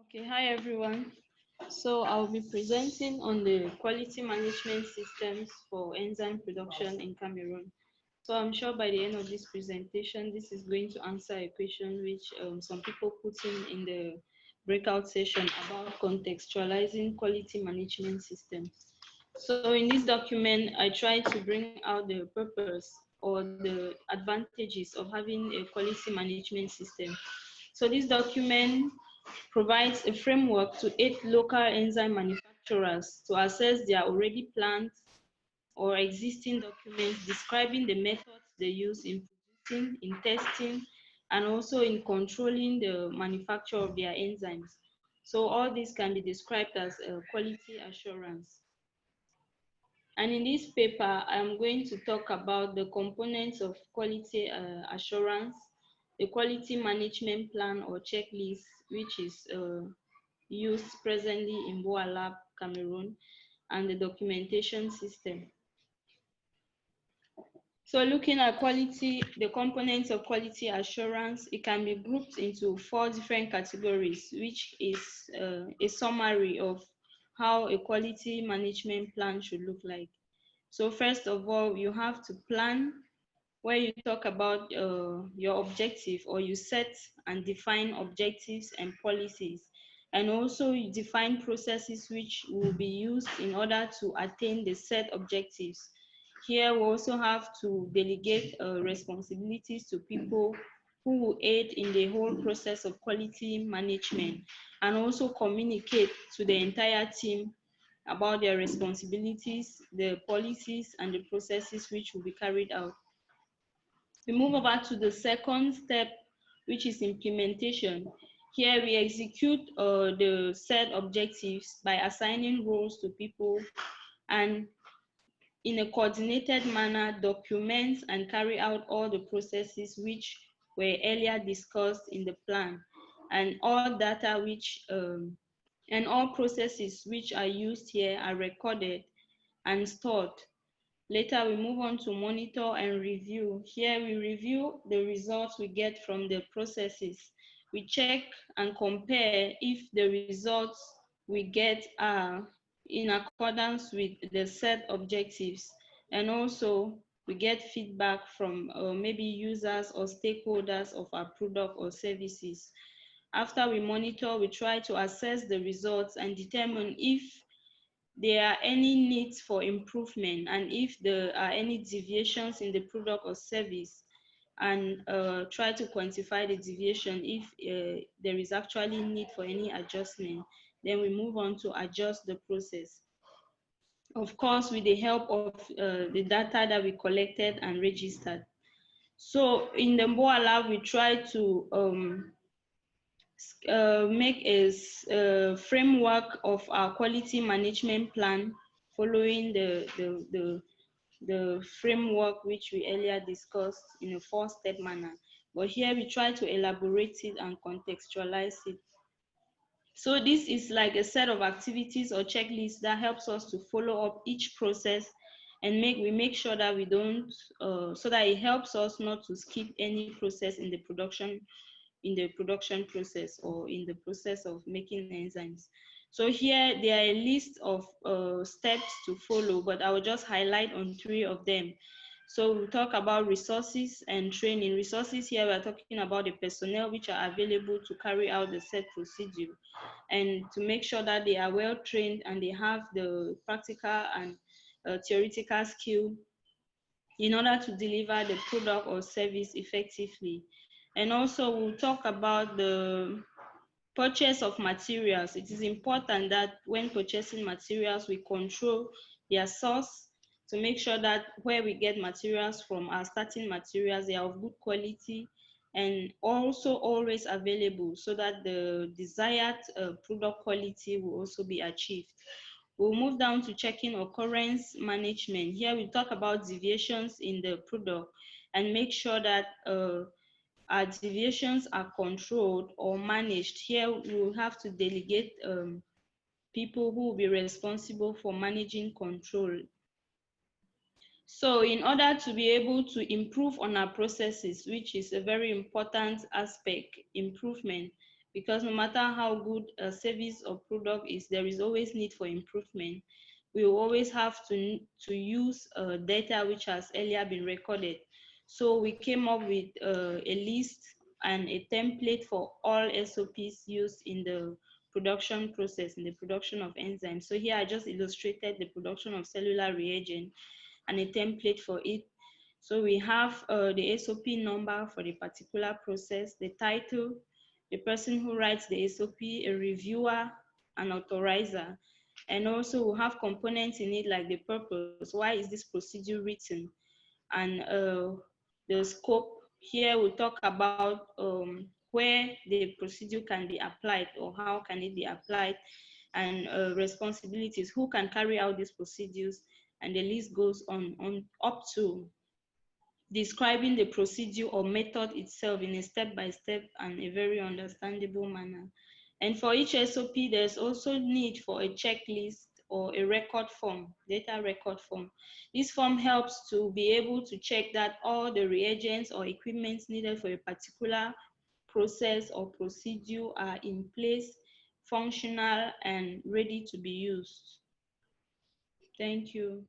Okay, hi everyone. So I'll be presenting on the quality management systems for enzyme production in Cameroon. So I'm sure by the end of this presentation, this is going to answer a question which some people put in the breakout session about contextualizing quality management systems. So in this document, I try to bring out the purpose or the advantages of having a quality management system. So this document provides a framework to aid local enzyme manufacturers to assess their already planned or existing documents describing the methods they use in producing, in testing, and also in controlling the manufacture of their enzymes. So all this can be described as quality assurance. And in this paper, I'm going to talk about the components of quality assurance, the quality management plan or checklist, which is used presently in MboaLab, Cameroon, and the documentation system. So looking at quality, the components of quality assurance, it can be grouped into 4 different categories, which is a summary of how a quality management plan should look like. So first of all, you have to plan, where you talk about your objective, or you set and define objectives and policies. And also you define processes which will be used in order to attain the set objectives. Here we also have to delegate responsibilities to people who will aid in the whole process of quality management, and also communicate to the entire team about their responsibilities, the policies, and the processes which will be carried out. We move over to the second step, which is implementation. Here we execute the set objectives by assigning roles to people, and in a coordinated manner document and carry out all the processes which were earlier discussed in the plan, and all data which and all processes which are used here are recorded and stored. Later, we move on to monitor and review. Here, we review the results we get from the processes. We check and compare if the results we get are in accordance with the set objectives. And also, we get feedback from maybe users or stakeholders of our product or services. After we monitor, we try to assess the results and determine if there are any needs for improvement, and if there are any deviations in the product or service, and try to quantify the deviation. If there is actually need for any adjustment, then we move on to adjust the process. Of course, with the help of the data that we collected and registered. So in the MboaLab, we try to make a framework of our quality management plan, following the framework which we earlier discussed in a 4-step manner. But here we try to elaborate it and contextualize it. So this is like a set of activities or checklists that helps us to follow up each process, and we make sure that we don't, so that it helps us not to skip any process in the production process, or in the process of making enzymes. So here there are a list of steps to follow, but I will just highlight on 3 of them. So we'll talk about resources and training. Resources, here we're talking about the personnel which are available to carry out the set procedure, and to make sure that they are well trained and they have the practical and theoretical skill in order to deliver the product or service effectively. And also we'll talk about the purchase of materials. It is important that when purchasing materials, we control their source, to make sure that where we get materials from, our starting materials, they are of good quality and also always available, so that the desired product quality will also be achieved. We'll move down to checking occurrence management. Here we talk about deviations in the product, and make sure that our deviations are controlled or managed. Here we will have to delegate people who will be responsible for managing control. So in order to be able to improve on our processes, which is a very important aspect, improvement, because no matter how good a service or product is, there is always need for improvement. We will always have to use data which has earlier been recorded. So we came up with a list and a template for all SOPs used in the production process, in the production of enzymes. So here I just illustrated the production of cellular reagent and a template for it. So we have the SOP number for the particular process, the title, the person who writes the SOP, a reviewer, an authorizer, and also we have components in it like the purpose, why is this procedure written, and the scope. Here we talk about where the procedure can be applied or how can it be applied, and responsibilities, who can carry out these procedures, and the list goes on up to describing the procedure or method itself in a step-by-step and a very understandable manner. And for each SOP, there's also need for a checklist or a record form, data record form. This form helps to be able to check that all the reagents or equipment needed for a particular process or procedure are in place, functional, and ready to be used. Thank you.